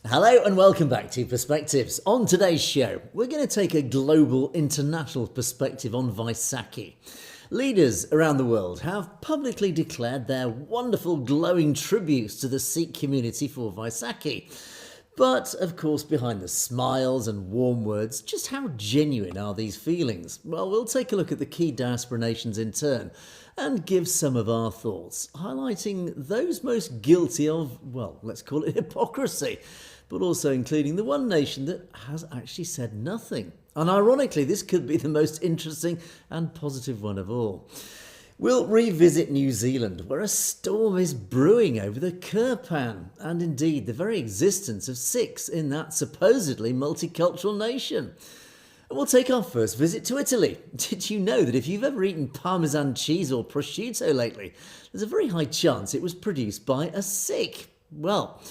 Hello and welcome back to Perspectives. On today's show, we're going to take a global international perspective on Vaisakhi. Leaders around the world have publicly declared their wonderful glowing tributes to the Sikh community for Vaisakhi. But, of course, behind the smiles and warm words, just how genuine are these feelings? Well, we'll take a look at the key diaspora nations in turn and give some of our thoughts, highlighting those most guilty of, well, let's call it hypocrisy, but also including the one nation that has actually said nothing. And ironically, this could be the most interesting and positive one of all. We'll revisit New Zealand, where a storm is brewing over the Kirpan, and indeed the very existence of Sikhs in that supposedly multicultural nation. And we'll take our first visit to Italy. Did you know that if you've ever eaten Parmesan cheese or prosciutto lately, there's a very high chance it was produced by a Sikh? Well,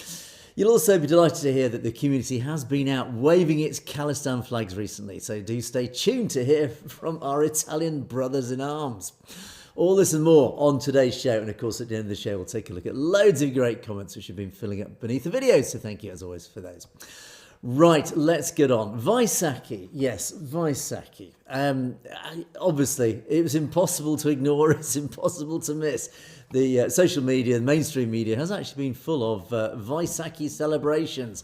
you'll also be delighted to hear that the community has been out waving its Khalistan flags recently, so do stay tuned to hear from our Italian brothers in arms. All this and more on today's show, and of course at the end of the show we'll take a look at loads of great comments which have been filling up beneath the videos, so thank you as always for those. Right, let's get on. Vaisakhi, yes, Vaisakhi. Obviously, it was impossible to ignore, it's impossible to miss. The social media, the mainstream media has actually been full of Vaisakhi celebrations.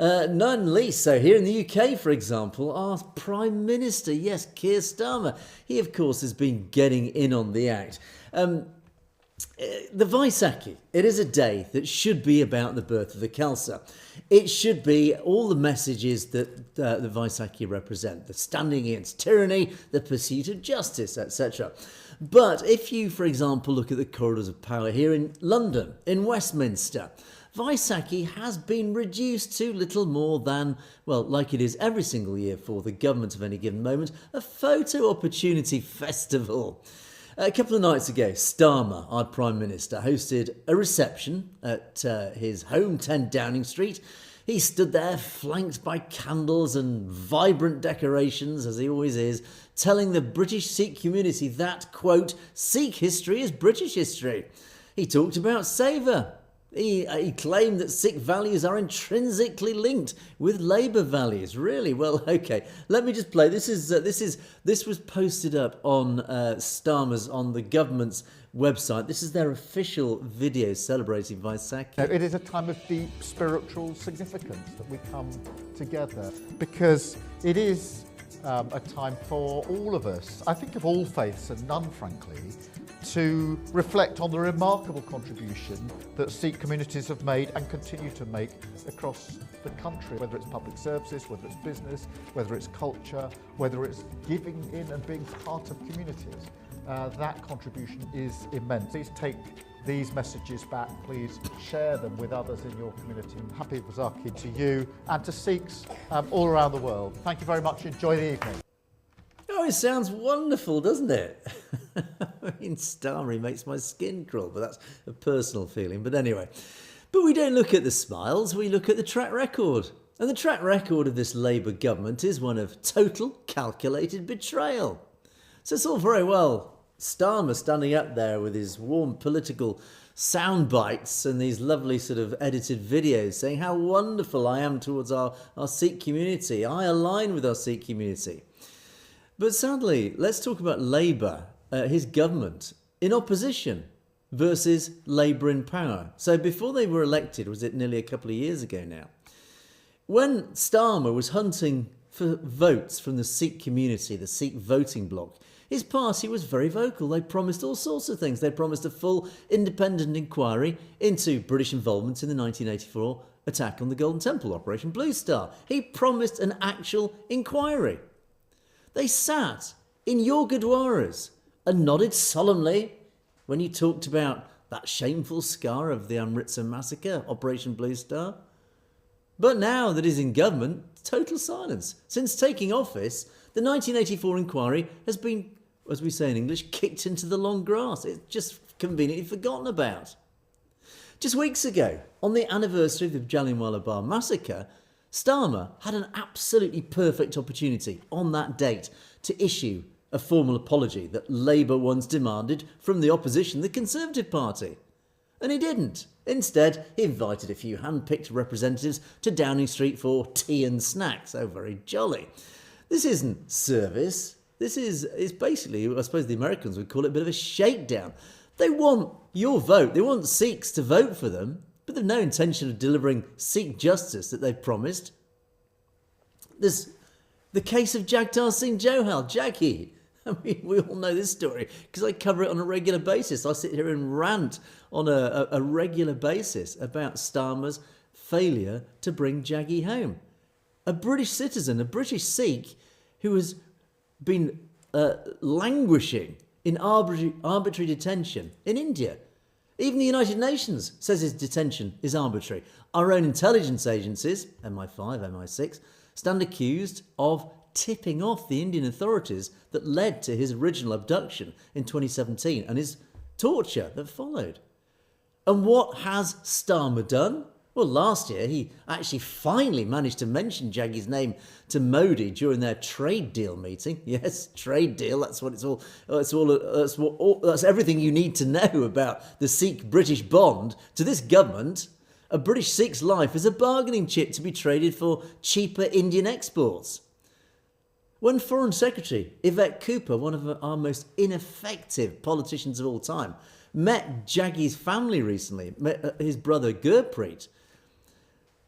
None least so here in the UK, for example, our Prime Minister, yes, Keir Starmer, he of course has been getting in on the act. The Vaisakhi, it is a day that should be about the birth of the Khalsa. It should be all the messages that the Vaisakhi represent, the standing against tyranny, the pursuit of justice, etc. But if you, for example, look at the corridors of power here in London, in Westminster, Vaisakhi has been reduced to little more than, well, like it is every single year for the government of any given moment, a photo opportunity festival. A couple of nights ago, Starmer, our Prime Minister, hosted a reception at his home 10 Downing Street. He stood there flanked by candles and vibrant decorations, as he always is, telling the British Sikh community that, quote, Sikh history is British history. He talked about savour. He claimed that Sikh values are intrinsically linked with Labour values. Really? Well, okay. Let me just play. This was posted up on Starmer's, on the government's website. This is their official video celebrating Vaisakhi. It is a time of deep spiritual significance that we come together because it is a time for all of us, I think of all faiths and none, frankly, to reflect on the remarkable contribution that Sikh communities have made and continue to make across the country, whether it's public services, whether it's business, whether it's culture, whether it's giving in and being part of communities. That contribution is immense. Please take these messages back, please share them with others in your community. Happy Vaisakhi to you and to Sikhs all around the world. Thank you very much. Enjoy the evening. Oh, it sounds wonderful, doesn't it? I mean, Starry makes my skin crawl, but that's a personal feeling. But anyway, but we don't look at the smiles, we look at the track record. And the track record of this Labour government is one of total calculated betrayal. So it's all very well Starmer standing up there with his warm political sound bites and these lovely sort of edited videos saying how wonderful I am towards our Sikh community. I align with our Sikh community. But sadly, let's talk about Labour, his government, in opposition versus Labour in power. So before they were elected, was it nearly a couple of years ago now, when Starmer was hunting for votes from the Sikh community, the Sikh voting bloc, his party was very vocal. They promised all sorts of things. They promised a full independent inquiry into British involvement in the 1984 attack on the Golden Temple, Operation Blue Star. He promised an actual inquiry. They sat in your gurdwaras and nodded solemnly when you talked about that shameful scar of the Amritsar massacre, Operation Blue Star. But now that he's in government, total silence. Since taking office, the 1984 inquiry has been, as we say in English, kicked into the long grass. It's just conveniently forgotten about. Just weeks ago, on the anniversary of the Jallianwala Bagh massacre, Starmer had an absolutely perfect opportunity on that date to issue a formal apology that Labour once demanded from the opposition, the Conservative Party. And he didn't. Instead, he invited a few hand-picked representatives to Downing Street for tea and snacks. Oh, very jolly. This isn't service. This is basically, I suppose the Americans would call it a bit of a shakedown. They want your vote. They want Sikhs to vote for them, but they've no intention of delivering Sikh justice that they've promised. There's the case of Jagtar Singh Johal, Jaggi. I mean, we all know this story because I cover it on a regular basis. I sit here and rant on a regular basis about Starmer's failure to bring Jaggi home. A British citizen, a British Sikh who has been languishing in arbitrary detention in India. Even the United Nations says his detention is arbitrary. Our own intelligence agencies, MI5, MI6, stand accused of tipping off the Indian authorities that led to his original abduction in 2017 and his torture that followed. And what has Starmer done? Well, last year he actually finally managed to mention Jaggi's name to Modi during their trade deal meeting. Yes, trade deal. That's what it's all. That's everything you need to know about the Sikh-British bond. To this government, a British Sikh's life is a bargaining chip to be traded for cheaper Indian exports. When Foreign Secretary Yvette Cooper, one of our most ineffective politicians of all time, met Jaggi's family recently, met his brother Gurpreet,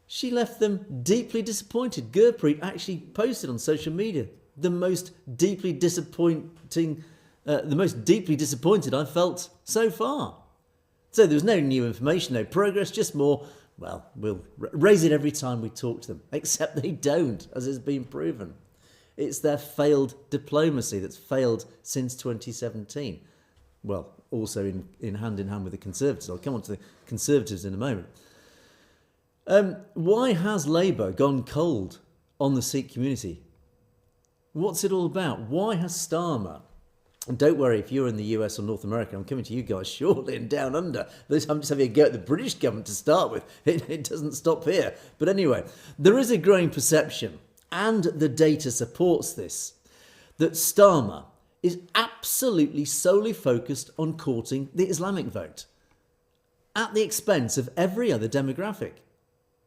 she left them deeply disappointed. Gurpreet actually posted on social media, the most deeply disappointed I've felt so far. So there was no new information, no progress, just more, well, we'll raise it every time we talk to them. Except they don't, as has been proven. It's their failed diplomacy that's failed since 2017. Well, also in hand with the Conservatives. I'll come on to the Conservatives in a moment. Why has Labour gone cold on the Sikh community? What's it all about? Why has Starmer... And don't worry, if you're in the US or North America, I'm coming to you guys shortly and down under. I'm just having a go at the British government to start with. It doesn't stop here. But anyway, there is a growing perception, and the data supports this, that Starmer is absolutely solely focused on courting the Islamic vote at the expense of every other demographic,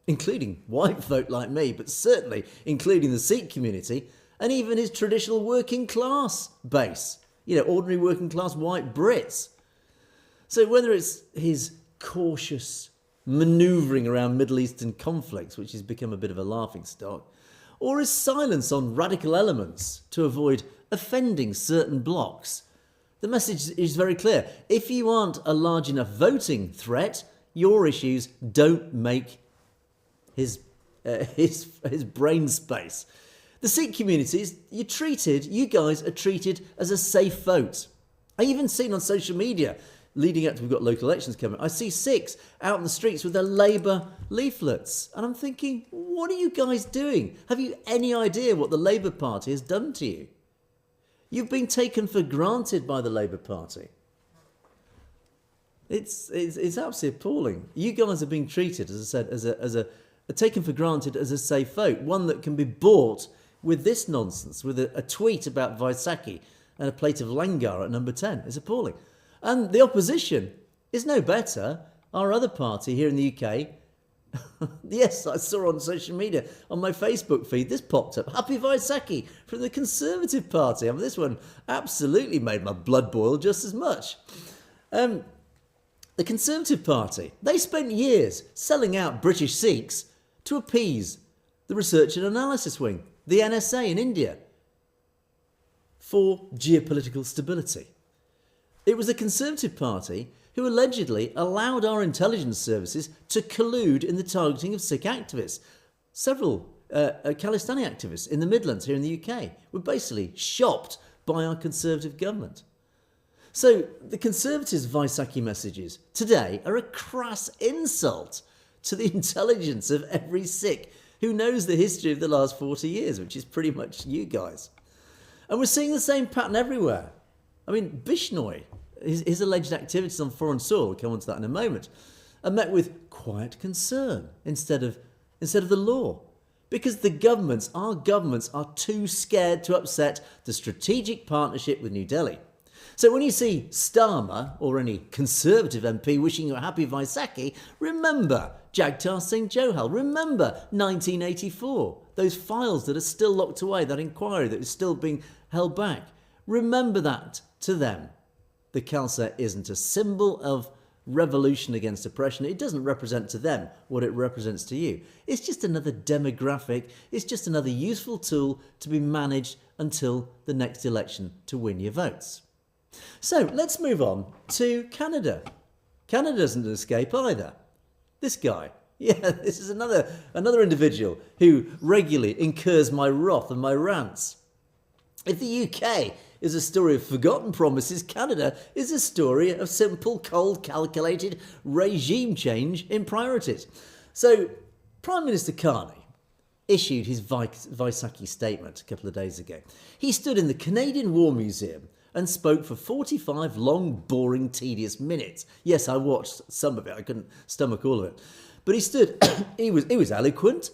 including white vote like me, but certainly including the Sikh community and even his traditional working class base. You know, ordinary working class white Brits. So whether it's his cautious manoeuvring around Middle Eastern conflicts, which has become a bit of a laughingstock, or his silence on radical elements to avoid offending certain blocs, the message is very clear. If you aren't a large enough voting threat, your issues don't make his brain space. The Sikh communities, you guys are treated as a safe vote. I even seen on social media, leading up to, we've got local elections coming, I see Sikhs out in the streets with their Labour leaflets. And I'm thinking, what are you guys doing? Have you any idea what the Labour Party has done to you? You've been taken for granted by the Labour Party. It's absolutely appalling. You guys are being treated, as I said, taken for granted as a safe vote, one that can be bought with this nonsense, with a tweet about Vaisakhi and a plate of langar at number 10. It's appalling. And the opposition is no better. Our other party here in the UK, yes, I saw on social media, on my Facebook feed, this popped up. Happy Vaisakhi from the Conservative Party. I mean, this one absolutely made my blood boil just as much. The Conservative Party, they spent years selling out British Sikhs to appease the Research and Analysis Wing, the NSA in India, for geopolitical stability. It was the Conservative Party who allegedly allowed our intelligence services to collude in the targeting of Sikh activists. Several Khalistani activists in the Midlands here in the UK were basically shopped by our Conservative government. So the Conservatives' Vaisakhi messages today are a crass insult to the intelligence of every Sikh who knows the history of the last 40 years, which is pretty much you guys. And we're seeing the same pattern everywhere. I mean, Bishnoi, his alleged activities on foreign soil, we'll come on to that in a moment, are met with quiet concern instead of the law. Because our governments are too scared to upset the strategic partnership with New Delhi. So when you see Starmer or any Conservative MP wishing you a happy Vaisakhi, remember Jagtar Singh Johal, remember 1984, those files that are still locked away, that inquiry that is still being held back. Remember that to them. The Khalsa isn't a symbol of revolution against oppression. It doesn't represent to them what it represents to you. It's just another demographic. It's just another useful tool to be managed until the next election to win your votes. So let's move on to Canada. Canada doesn't escape either. This guy. Yeah, this is another individual who regularly incurs my wrath and my rants. If the UK is a story of forgotten promises, Canada is a story of simple, cold, calculated regime change in priorities. So, Prime Minister Carney issued his Vaisakhi statement a couple of days ago. He stood in the Canadian War Museum and spoke for 45 long, boring, tedious minutes. Yes, I watched some of it. I couldn't stomach all of it. But he stood, he was eloquent,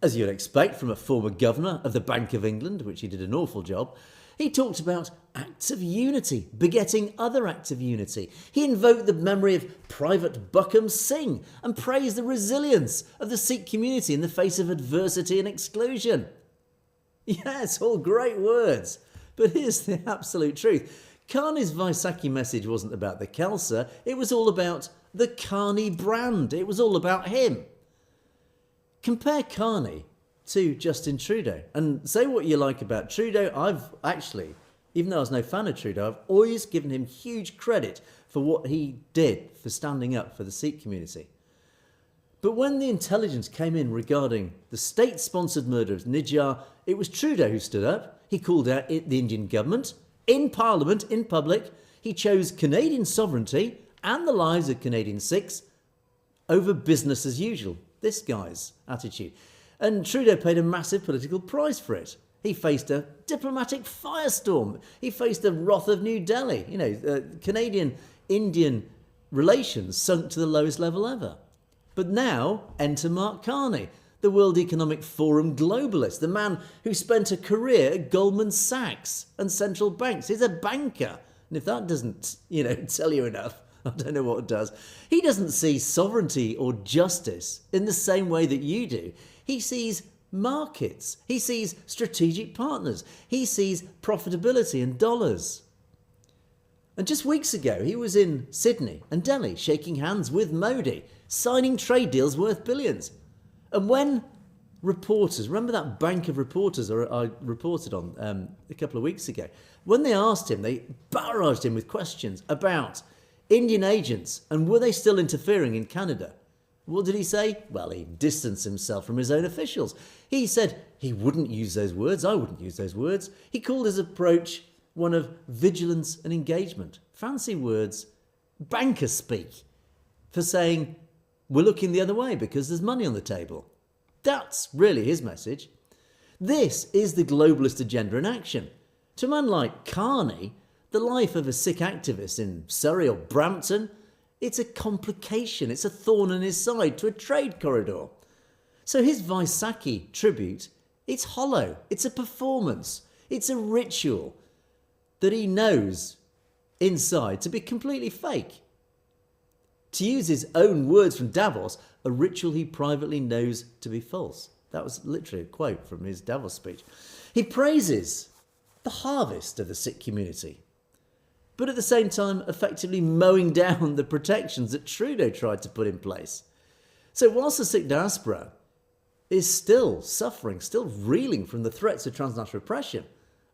as you'd expect from a former governor of the Bank of England, which he did an awful job. He talked about acts of unity, begetting other acts of unity. He invoked the memory of Private Buckham Singh and praised the resilience of the Sikh community in the face of adversity and exclusion. Yes, all great words. But here's the absolute truth. Carney's Vaisakhi message wasn't about the Khalsa. It was all about the Carney brand. It was all about him. Compare Carney to Justin Trudeau. And say what you like about Trudeau. I've actually, even though I was no fan of Trudeau, I've always given him huge credit for what he did for standing up for the Sikh community. But when the intelligence came in regarding the state-sponsored murder of Nijjar, it was Trudeau who stood up. He called out the Indian government in Parliament, in public. He chose Canadian sovereignty and the lives of Canadian Sikhs over business as usual. This guy's attitude. And Trudeau paid a massive political price for it. He faced a diplomatic firestorm. He faced the wrath of New Delhi. Canadian-Indian relations sunk to the lowest level ever. But now, enter Mark Carney, the World Economic Forum globalist, the man who spent a career at Goldman Sachs and central banks. He's a banker. And if that doesn't, tell you enough, I don't know what does. He doesn't see sovereignty or justice in the same way that you do. He sees markets. He sees strategic partners. He sees profitability and dollars. And just weeks ago, he was in Sydney and Delhi shaking hands with Modi, signing trade deals worth billions. And when reporters, remember that bank of reporters I reported on a couple of weeks ago, when they asked him, they barraged him with questions about Indian agents and were they still interfering in Canada? What did he say? Well, he distanced himself from his own officials. He said he wouldn't use those words. I wouldn't use those words. He called his approach one of vigilance and engagement. Fancy words, banker speak, for saying we're looking the other way because there's money on the table. That's really his message. This is the globalist agenda in action. To a man like Carney, the life of a Sikh activist in Surrey or Brampton, it's a complication, it's a thorn in his side to a trade corridor. So his Vaisakhi tribute, it's hollow, it's a performance, it's a ritual that he knows inside to be completely fake. To use his own words from Davos, a ritual he privately knows to be false. That was literally a quote from his Davos speech. He praises the harvest of the Sikh community, but at the same time effectively mowing down the protections that Trudeau tried to put in place. So whilst the Sikh diaspora is still suffering, still reeling from the threats of transnational oppression,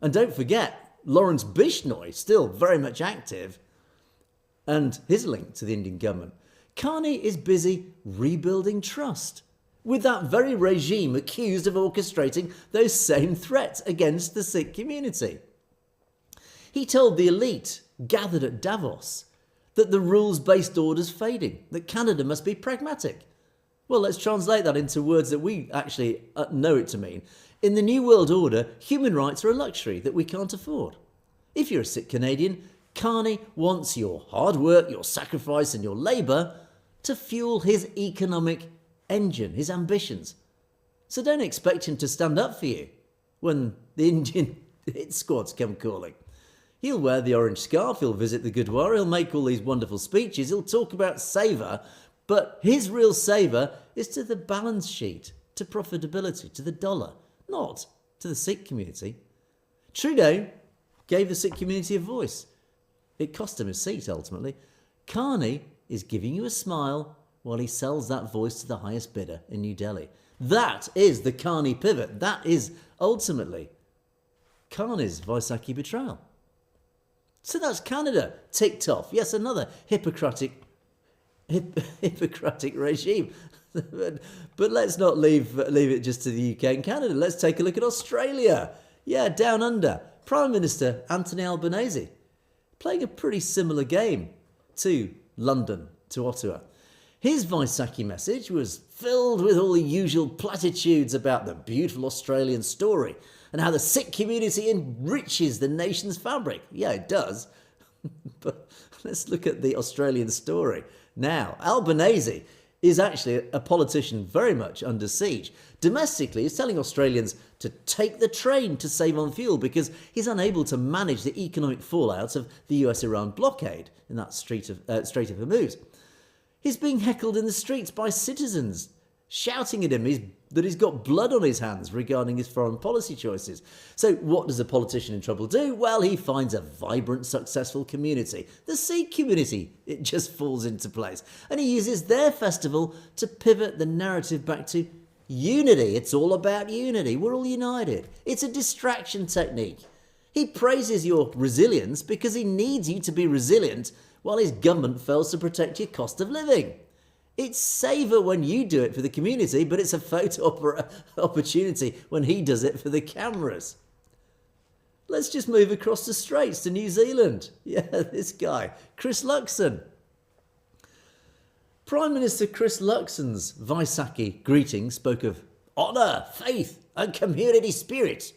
and don't forget, Lawrence Bishnoi still very much active, and his link to the Indian government, Carney is busy rebuilding trust with that very regime accused of orchestrating those same threats against the Sikh community. He told the elite gathered at Davos that the rules-based order's fading, that Canada must be pragmatic. Well, let's translate that into words that we actually know it to mean. In the New World Order, human rights are a luxury that we can't afford. If you're a Sikh Canadian, Carney wants your hard work, your sacrifice and your labour to fuel his economic engine, his ambitions. So don't expect him to stand up for you when the Indian hit squads come calling. He'll wear the orange scarf, he'll visit the Gurdwara, he'll make all these wonderful speeches, he'll talk about savour, but his real savour is to the balance sheet, to profitability, to the dollar, not to the Sikh community. Trudeau gave the Sikh community a voice. It cost him a seat, ultimately. Carney is giving you a smile while he sells that voice to the highest bidder in New Delhi. That is the Carney pivot. That is ultimately Carney's Vaisakhi betrayal. So that's Canada ticked off. Yes, another hypocritic regime. But let's not leave it just to the UK and Canada. Let's take a look at Australia. Yeah, down under. Prime Minister Anthony Albanese playing a pretty similar game to London, to Ottawa. His Vaisakhi message was filled with all the usual platitudes about the beautiful Australian story and how the Sikh community enriches the nation's fabric. Yeah, it does. But let's look at the Australian story. Now, Albanese is actually a politician very much under siege. Domestically, he's telling Australians to take the train to save on fuel because he's unable to manage the economic fallout of the US-Iran blockade in that Strait of Hormuz. He's being heckled in the streets by citizens, shouting at him that he's got blood on his hands regarding his foreign policy choices. So what does a politician in trouble do? Well, he finds a vibrant, successful community. The Sikh community, it just falls into place. And he uses their festival to pivot the narrative back to unity. It's all about unity. We're all united. It's a distraction technique. He praises your resilience because he needs you to be resilient while his government fails to protect your cost of living. It's safer when you do it for the community, but it's a photo opportunity when he does it for the cameras. Let's just move across the straits to New Zealand. Yeah, this guy, Chris Luxon. Prime Minister Chris Luxon's Vaisakhi greeting spoke of honour, faith and community spirit.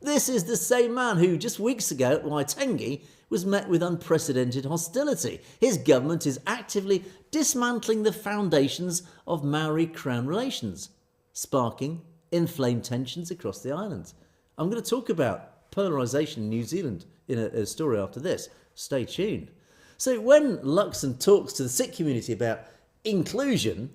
This is the same man who just weeks ago at Waitangi was met with unprecedented hostility. His government is actively dismantling the foundations of Maori Crown relations, sparking inflamed tensions across the island. I'm going to talk about polarisation in New Zealand in a story after this. Stay tuned. So when Luxon talks to the Sikh community about inclusion,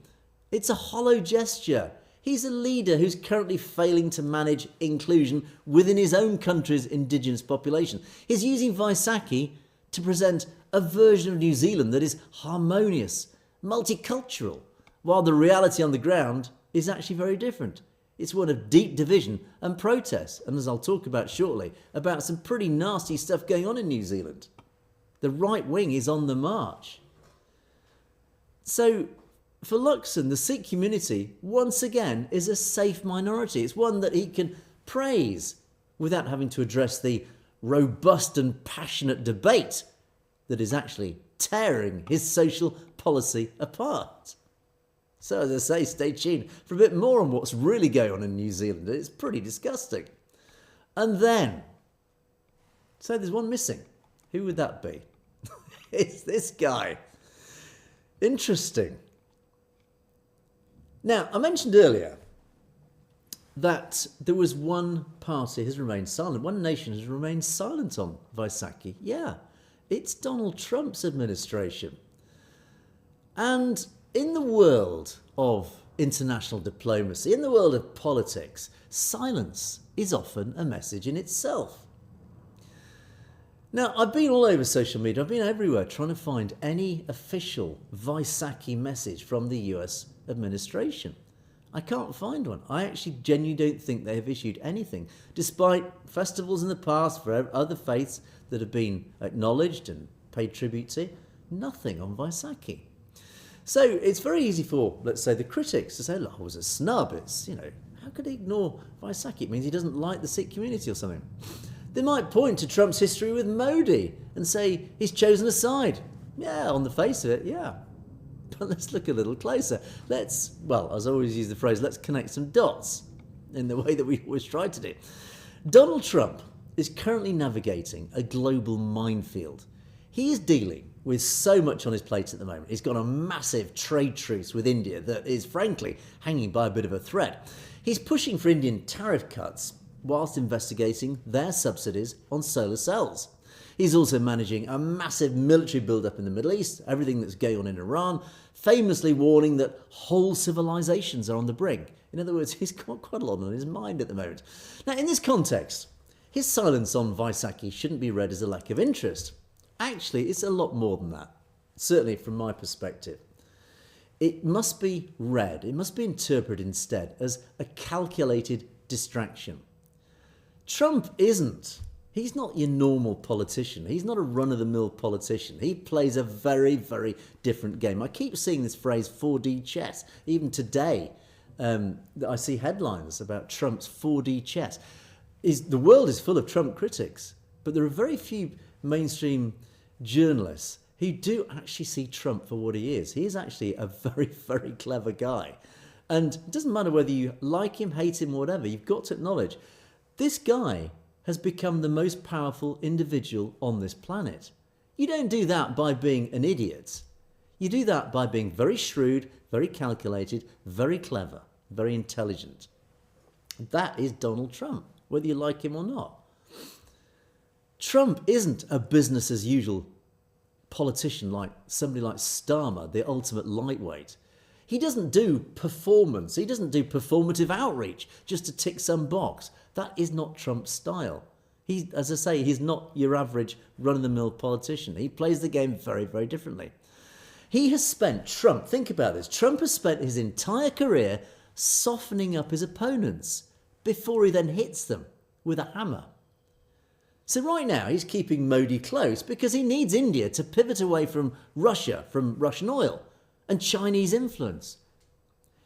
it's a hollow gesture. He's a leader who's currently failing to manage inclusion within his own country's indigenous population. He's using Vaisakhi to present a version of New Zealand that is harmonious, multicultural, while the reality on the ground is actually very different. It's one of deep division and protest, and as I'll talk about shortly, about some pretty nasty stuff going on in New Zealand. The right wing is on the march. So, for Luxon, the Sikh community, once again, is a safe minority. It's one that he can praise without having to address the robust and passionate debate that is actually tearing his social policy apart. So, as I say, stay tuned for a bit more on what's really going on in New Zealand. It's pretty disgusting. And then, so there's one missing. Who would that be? It's this guy. Interesting. Now, I mentioned earlier that there was one party has remained silent, one nation has remained silent on Vaisakhi. Yeah, it's Donald Trump's administration. And in the world of international diplomacy, in the world of politics, silence is often a message in itself. Now, I've been all over social media, I've been everywhere trying to find any official Vaisakhi message from the US administration. I can't find one. I actually genuinely don't think they have issued anything, despite festivals in the past for other faiths that have been acknowledged and paid tribute to. Nothing on Vaisakhi. So it's very easy for, let's say, the critics to say, look, it was a snub. It's, how could he ignore Vaisakhi? It means he doesn't like the Sikh community or something. They might point to Trump's history with Modi and say he's chosen a side. Yeah, on the face of it, yeah. But let's look a little closer. As I always use the phrase, let's connect some dots in the way that we always try to do. Donald Trump is currently navigating a global minefield. He is dealing with so much on his plate at the moment. He's got a massive trade truce with India that is, frankly, hanging by a bit of a thread. He's pushing for Indian tariff cuts whilst investigating their subsidies on solar cells. He's also managing a massive military build-up in the Middle East, everything that's going on in Iran, famously warning that whole civilizations are on the brink. In other words, he's got quite a lot on his mind at the moment. Now, in this context, his silence on Vaisakhi shouldn't be read as a lack of interest. Actually, it's a lot more than that, certainly from my perspective. It must be read, it must be interpreted instead as a calculated distraction. Trump isn't. He's not your normal politician. He's not a run-of-the-mill politician. He plays a very, very different game. I keep seeing this phrase 4D chess. Even today, I see headlines about Trump's 4D chess. The world is full of Trump critics, but there are very few mainstream journalists who do actually see Trump for what he is. He is actually a very, very clever guy. And it doesn't matter whether you like him, hate him, whatever, you've got to acknowledge this guy has become the most powerful individual on this planet. You don't do that by being an idiot. You do that by being very shrewd, very calculated, very clever, very intelligent. That is Donald Trump, whether you like him or not. Trump isn't a business as usual politician like somebody like Starmer, the ultimate lightweight. He doesn't do performance. He doesn't do performative outreach just to tick some box. That is not Trump's style. As I say, he's not your average run-of-the-mill politician. He plays the game very, very differently. Think about this, Trump has spent his entire career softening up his opponents before he then hits them with a hammer. So right now he's keeping Modi close because he needs India to pivot away from Russia, from Russian oil and Chinese influence.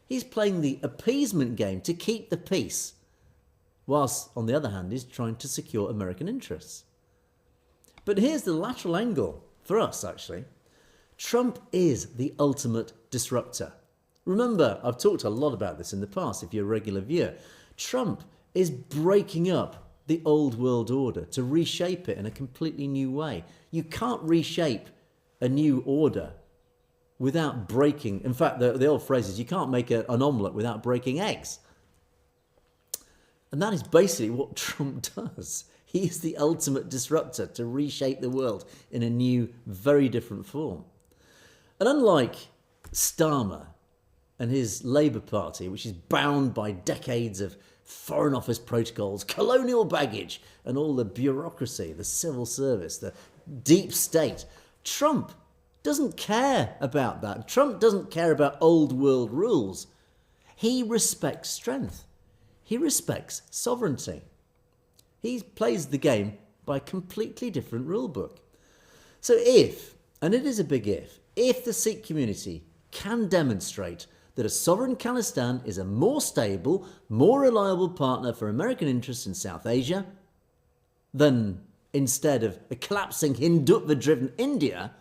He's playing the appeasement game to keep the peace, whilst on the other hand he's trying to secure American interests. But here's the lateral angle for us actually. Trump is the ultimate disruptor. Remember, I've talked a lot about this in the past if you're a regular viewer. Trump is breaking up the old world order to reshape it in a completely new way. You can't reshape a new order without breaking. In fact, the old phrase is you can't make an omelette without breaking eggs. And that is basically what Trump does. He is the ultimate disruptor to reshape the world in a new, very different form. And unlike Starmer and his Labour Party, which is bound by decades of Foreign Office protocols, colonial baggage, and all the bureaucracy, the civil service, the deep state, Trump doesn't care about that. Trump doesn't care about old world rules. He respects strength. He respects sovereignty. He plays the game by a completely different rule book. So if, and it is a big if the Sikh community can demonstrate that a sovereign Khalistan is a more stable, more reliable partner for American interests in South Asia than instead of a collapsing Hindutva-driven India,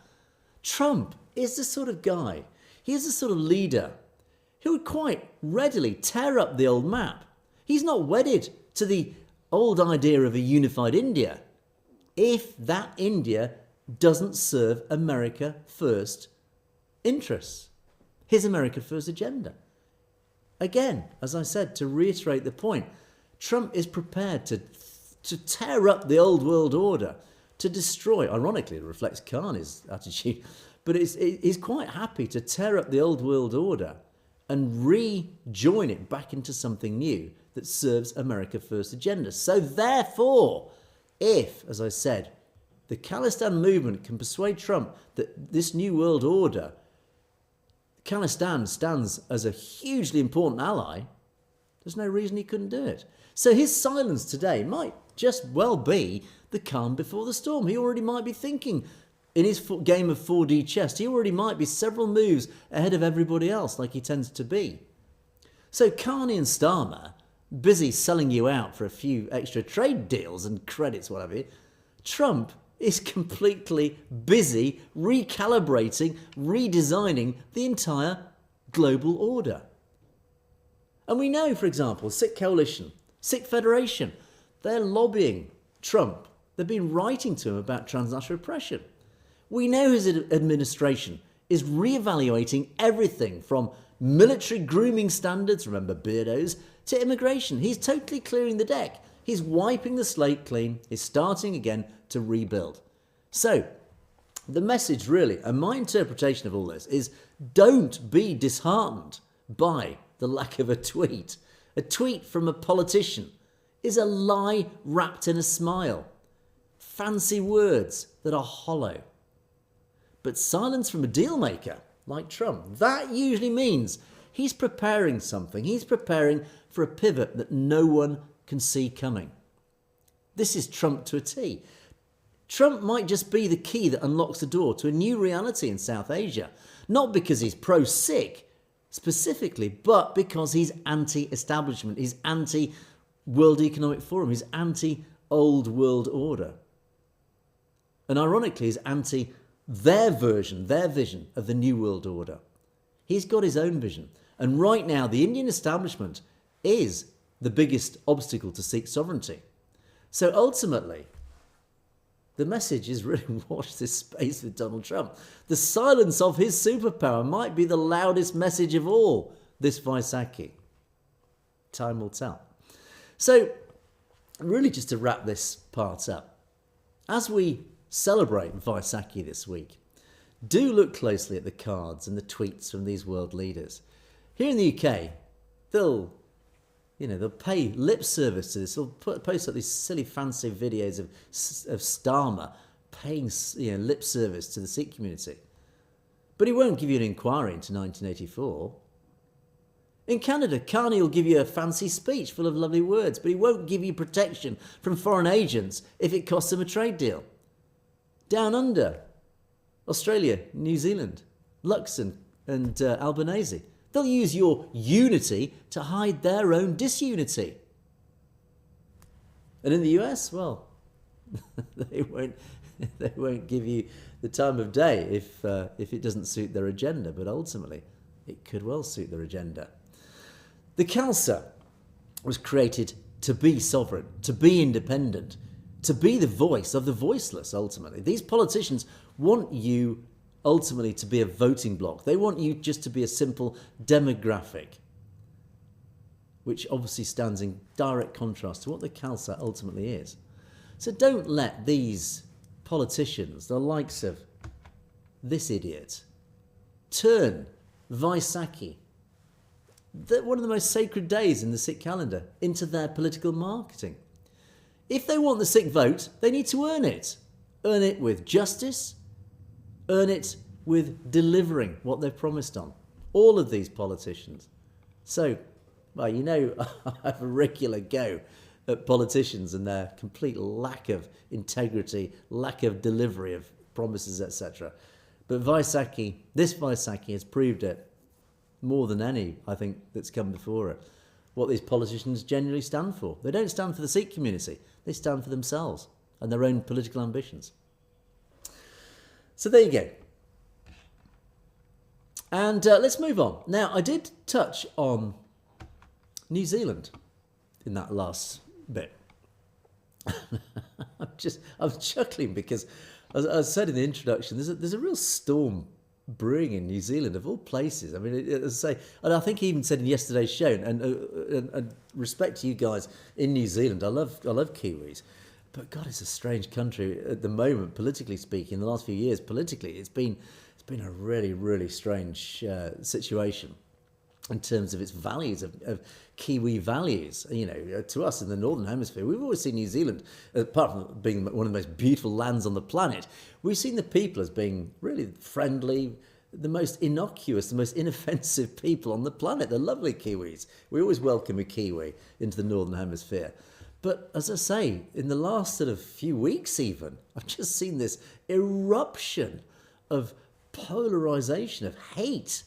Trump is the sort of guy, he is the sort of leader who would quite readily tear up the old map. He's not wedded to the old idea of a unified India if that India doesn't serve America first interests, his America first agenda. Again, as I said, to reiterate the point, Trump is prepared to tear up the old world order, to destroy, ironically it reflects Carney's attitude, but he's quite happy to tear up the old world order and rejoin it back into something new that serves America first agenda. So therefore, if, as I said, the Khalistan movement can persuade Trump that this new world order, Khalistan stands as a hugely important ally, there's no reason he couldn't do it. So his silence today might just well be the calm before the storm. He already might be thinking in his game of 4D chess, he already might be several moves ahead of everybody else like he tends to be. So Carney and Starmer, busy selling you out for a few extra trade deals and credits, whatever, Trump is completely busy recalibrating, redesigning the entire global order. And we know, for example, Sikh Coalition, Sikh Federation, they're lobbying Trump. They've been writing to him about transnational oppression. We know his administration is reevaluating everything from military grooming standards, remember beardos, to immigration. He's totally clearing the deck. He's wiping the slate clean. He's starting again to rebuild. So the message really, and my interpretation of all this, is don't be disheartened by the lack of a tweet. A tweet from a politician is a lie wrapped in a smile. Fancy words that are hollow. But silence from a deal maker like Trump, that usually means he's preparing something. He's preparing for a pivot that no one can see coming. This is Trump to a T. Trump might just be the key that unlocks the door to a new reality in South Asia. Not because he's pro-Sikh specifically, but because he's anti-establishment. He's anti-World Economic Forum. He's anti-old world order. And ironically, he's anti their vision of the new world order. He's got his own vision. And right now, the Indian establishment is the biggest obstacle to Sikh sovereignty. So ultimately, the message is really watch this space with Donald Trump. The silence of his superpower might be the loudest message of all this Vaisakhi. Time will tell. So really just to wrap this part up, as we celebrate Vaisakhi this week, do look closely at the cards and the tweets from these world leaders. Here in the UK, they'll pay lip service to this. They'll post up these silly fancy videos of Starmer paying lip service to the Sikh community. But he won't give you an inquiry into 1984. In Canada, Carney will give you a fancy speech full of lovely words, but he won't give you protection from foreign agents if it costs him a trade deal. Down under, Australia, New Zealand, Luxon and Albanese, they'll use your unity to hide their own disunity. And in the US, well, they won't give you the time of day if it doesn't suit their agenda, but ultimately it could well suit their agenda. The Khalsa was created to be sovereign, to be independent, to be the voice of the voiceless, ultimately. These politicians want you ultimately to be a voting bloc. They want you just to be a simple demographic, which obviously stands in direct contrast to what the Khalsa ultimately is. So don't let these politicians, the likes of this idiot, turn Vaisakhi, one of the most sacred days in the Sikh calendar, into their political marketing. If they want the Sikh vote, they need to earn it. Earn it with justice, earn it with delivering what they've promised on. All of these politicians. So, well, I have a regular go at politicians and their complete lack of integrity, lack of delivery of promises, etc. But this Vaisakhi has proved it more than any, I think, that's come before it. What these politicians generally stand for. They don't stand for the Sikh community. They stand for themselves and their own political ambitions. So there you go. And let's move on. Now, I did touch on New Zealand in that last bit. I'm chuckling because, as I said in the introduction, there's a real storm brewing in New Zealand, of all places. I mean, as I say, and I think he even said in yesterday's show, and respect to you guys in New Zealand, I love Kiwis, but God, it's a strange country at the moment, politically speaking. In the last few years, politically, it's been a really, really strange situation in terms of its values, of Kiwi values. To us in the Northern Hemisphere, we've always seen New Zealand, apart from being one of the most beautiful lands on the planet, we've seen the people as being really friendly, the most innocuous, the most inoffensive people on the planet. They're lovely Kiwis. We always welcome a Kiwi into the Northern Hemisphere. But as I say, in the last sort of few weeks even, I've just seen this eruption of polarisation, of hate,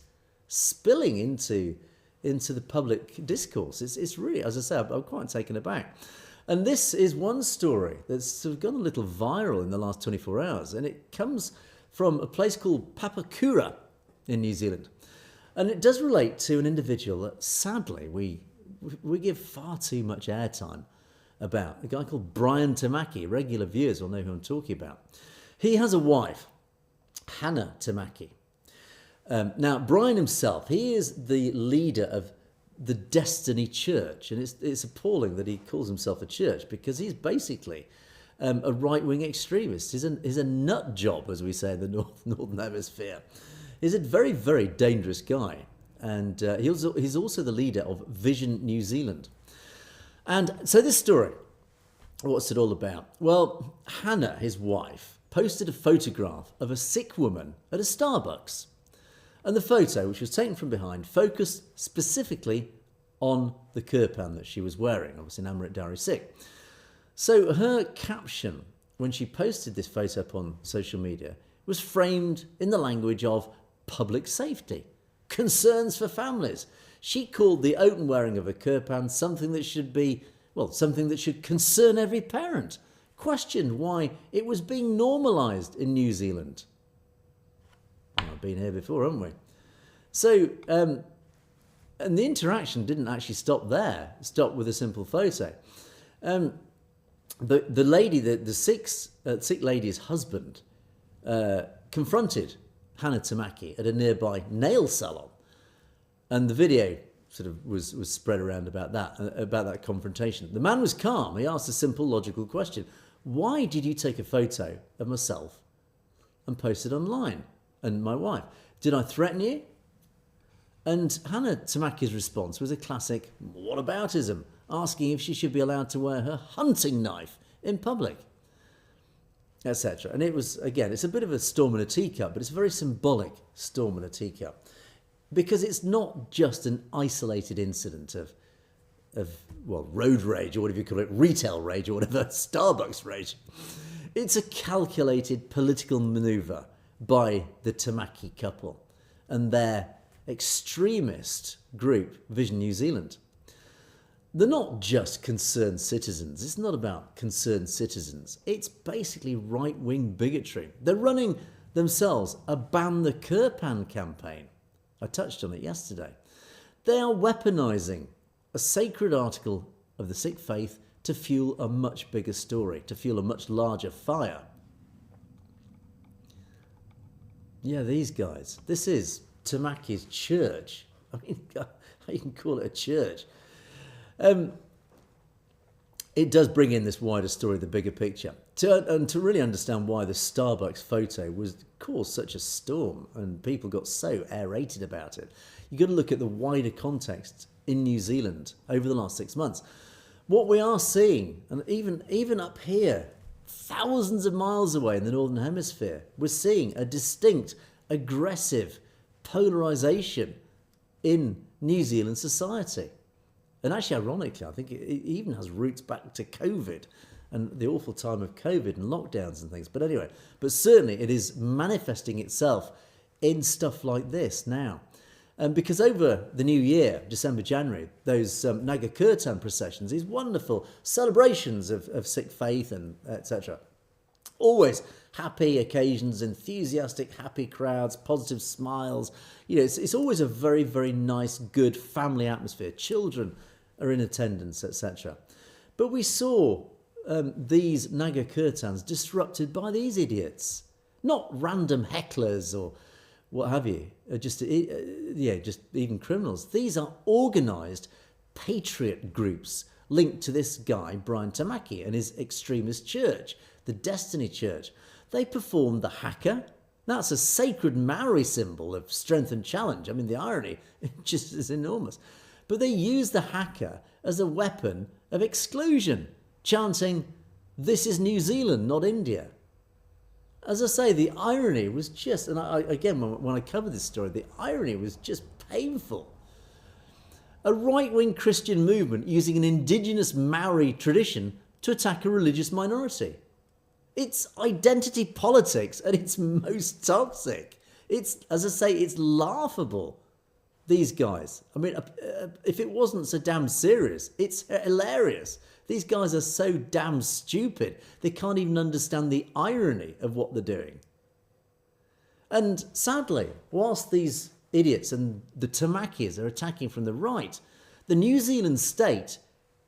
spilling into the public discourse. It's really, as I say, I'm quite taken aback. And this is one story that's sort of gone a little viral in the last 24 hours, and it comes from a place called Papakura in New Zealand. And it does relate to an individual that sadly we give far too much airtime about, a guy called Brian Tamaki. Regular viewers will know who I'm talking about. He has a wife, Hannah Tamaki. Now, Brian himself, he is the leader of the Destiny Church. And it's appalling that he calls himself a church, because he's basically a right-wing extremist. He's a nut job, as we say in the Northern Hemisphere. He's a very, very dangerous guy. And he's also the leader of Vision New Zealand. And so this story, what's it all about? Well, Hannah, his wife, posted a photograph of a Sikh woman at a Starbucks. And the photo, which was taken from behind, focused specifically on the kirpan that she was wearing, obviously an Amrit Dari Sikh. So her caption, when she posted this photo up on social media, was framed in the language of public safety, concerns for families. She called the open wearing of a kirpan something that should concern every parent, questioned why it was being normalised in New Zealand. I've been here before, haven't we? So, and the interaction didn't actually stop there. It stopped with a simple photo. The lady, the Sikh lady's husband, confronted Hannah Tamaki at a nearby nail salon, and the video sort of was spread around about that confrontation. The man was calm. He asked a simple, logical question: why did you take a photo of myself and post it online and my wife? Did I threaten you? And Hannah Tamaki's response was a classic whataboutism, asking if she should be allowed to wear her hunting knife in public, etc. And it was, again, it's a bit of a storm in a teacup, but it's a very symbolic storm in a teacup, because it's not just an isolated incident of road rage, or whatever you call it, retail rage, or whatever, Starbucks rage. It's a calculated political manoeuvre by the Tamaki couple and their extremist group, Vision New Zealand. They're not just concerned citizens. It's not about concerned citizens. It's basically right-wing bigotry. They're running themselves a Ban the Kirpan campaign. I touched on it yesterday. They are weaponising a sacred article of the Sikh faith to fuel a much bigger story, to fuel a much larger fire. Yeah, these guys. This is Tamaki's church. I mean, how you can call it a church. It does bring in this wider story, the bigger picture. To really understand why the Starbucks photo caused such a storm and people got so aerated about it, you've got to look at the wider context in New Zealand over the last 6 months. What we are seeing, and even up here, thousands of miles away in the Northern Hemisphere, we're seeing a distinct, aggressive polarisation in New Zealand society. And actually, ironically, I think it even has roots back to COVID and the awful time of COVID and lockdowns and things. But anyway, certainly it is manifesting itself in stuff like this now. Because over the new year, December, January, those Naga Kirtan processions, these wonderful celebrations of Sikh faith and etc. Always happy occasions, enthusiastic, happy crowds, positive smiles. You know, it's always a very, very nice, good family atmosphere. Children are in attendance, etc. But we saw these Naga Kirtans disrupted by these idiots, not random hecklers or what have you, just even criminals. These are organised patriot groups linked to this guy, Brian Tamaki, and his extremist church, the Destiny Church. They performed the haka. That's a sacred Maori symbol of strength and challenge. I mean, the irony just is enormous. But they used the haka as a weapon of exclusion, chanting, "This is New Zealand, not India." As I say, the irony was just, and when I covered this story, the irony was just painful. A right-wing Christian movement using an indigenous Maori tradition to attack a religious minority. It's identity politics at its most toxic. It's, as I say, it's laughable, these guys. I mean, if it wasn't so damn serious, it's hilarious. These guys are so damn stupid, they can't even understand the irony of what they're doing. And sadly, whilst these idiots and the Tamakis are attacking from the right, the New Zealand state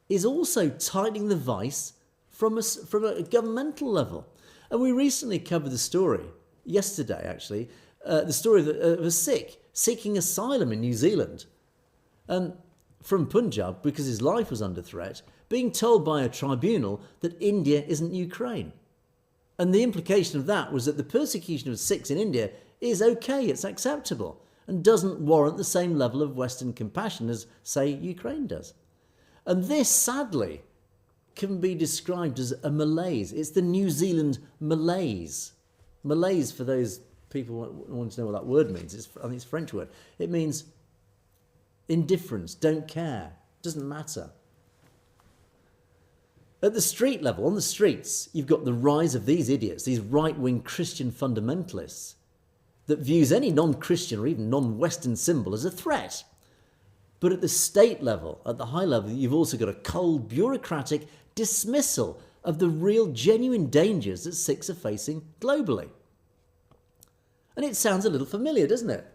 is also tightening the vice from a governmental level. And we recently covered the story, yesterday actually, the story of a Sikh seeking asylum in New Zealand. from Punjab because his life was under threat, being told by a tribunal that India isn't Ukraine. And the implication of that was that the persecution of Sikhs in India is okay, it's acceptable, and doesn't warrant the same level of Western compassion as, say, Ukraine does. And this, sadly, can be described as a malaise. It's the New Zealand malaise. Malaise, for those people who want to know what that word means, I think it's a French word. It means indifference, don't care, doesn't matter. At the street level, on the streets, you've got the rise of these idiots, these right-wing Christian fundamentalists that views any non-Christian or even non-Western symbol as a threat. But at the state level, at the high level, you've also got a cold, bureaucratic dismissal of the real, genuine dangers that Sikhs are facing globally. And it sounds a little familiar, doesn't it?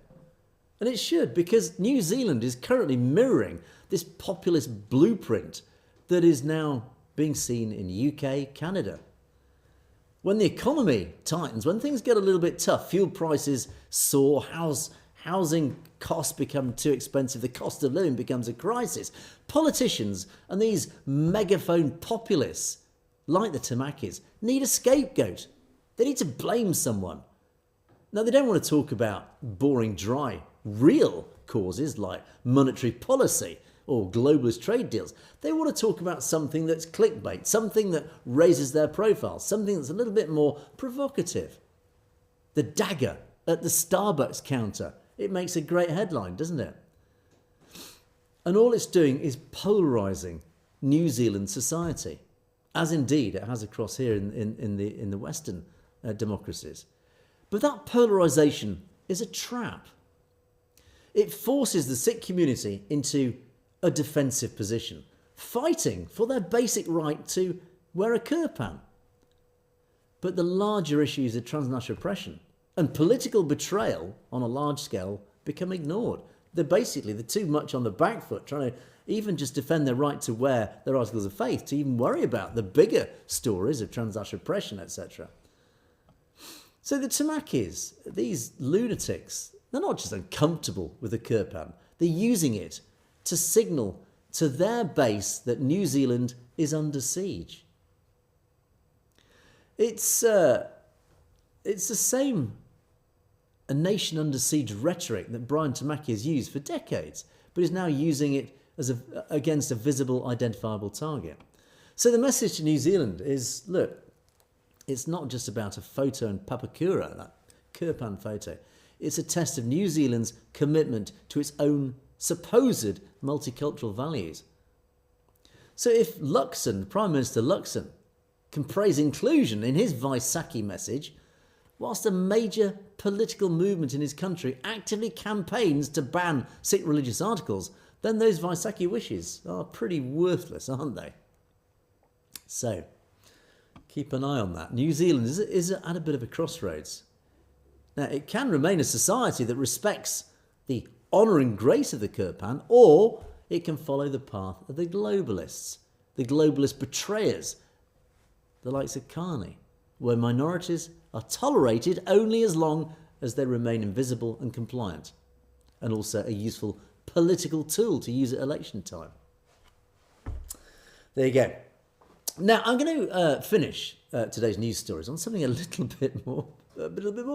And it should, because New Zealand is currently mirroring this populist blueprint that is now being seen in the UK, Canada. When the economy tightens, when things get a little bit tough, fuel prices soar, housing costs become too expensive, the cost of living becomes a crisis. Politicians and these megaphone populists, like the Tamakis, need a scapegoat. They need to blame someone. Now, they don't want to talk about boring, dry, real causes like monetary policy or globalist trade deals. They want to talk about something that's clickbait, something that raises their profile, something that's a little bit more provocative. The dagger at the Starbucks counter. It makes a great headline, doesn't it? And all it's doing is polarising New Zealand society, as indeed it has across here in the Western democracies. But that polarisation is a trap. It forces the Sikh community into a defensive position, fighting for their basic right to wear a kirpan. But the larger issues of transnational oppression and political betrayal on a large scale become ignored. They're too much on the back foot, trying to even just defend their right to wear their articles of faith, to even worry about the bigger stories of transnational oppression, etc. So the Tamakis, these lunatics, they're not just uncomfortable with the kirpan, they're using it to signal to their base that New Zealand is under siege. It's the same a nation under siege rhetoric that Brian Tamaki has used for decades, but is now using it against a visible, identifiable target. So the message to New Zealand is, look, it's not just about a photo in Papakura, that Kirpan photo. It's a test of New Zealand's commitment to its own supposed multicultural values. So if Luxon, Prime Minister Luxon, can praise inclusion in his Vaisakhi message, whilst a major political movement in his country actively campaigns to ban Sikh religious articles, then those Vaisakhi wishes are pretty worthless, aren't they? So, keep an eye on that. New Zealand is at a bit of a crossroads. Now, it can remain a society that respects the honour and grace of the Kirpan, or it can follow the path of the globalist betrayers, the likes of Carney, where minorities are tolerated only as long as they remain invisible and compliant, and also a useful political tool to use at election time. There you go. Now, I'm going to finish today's news stories on something a little bit more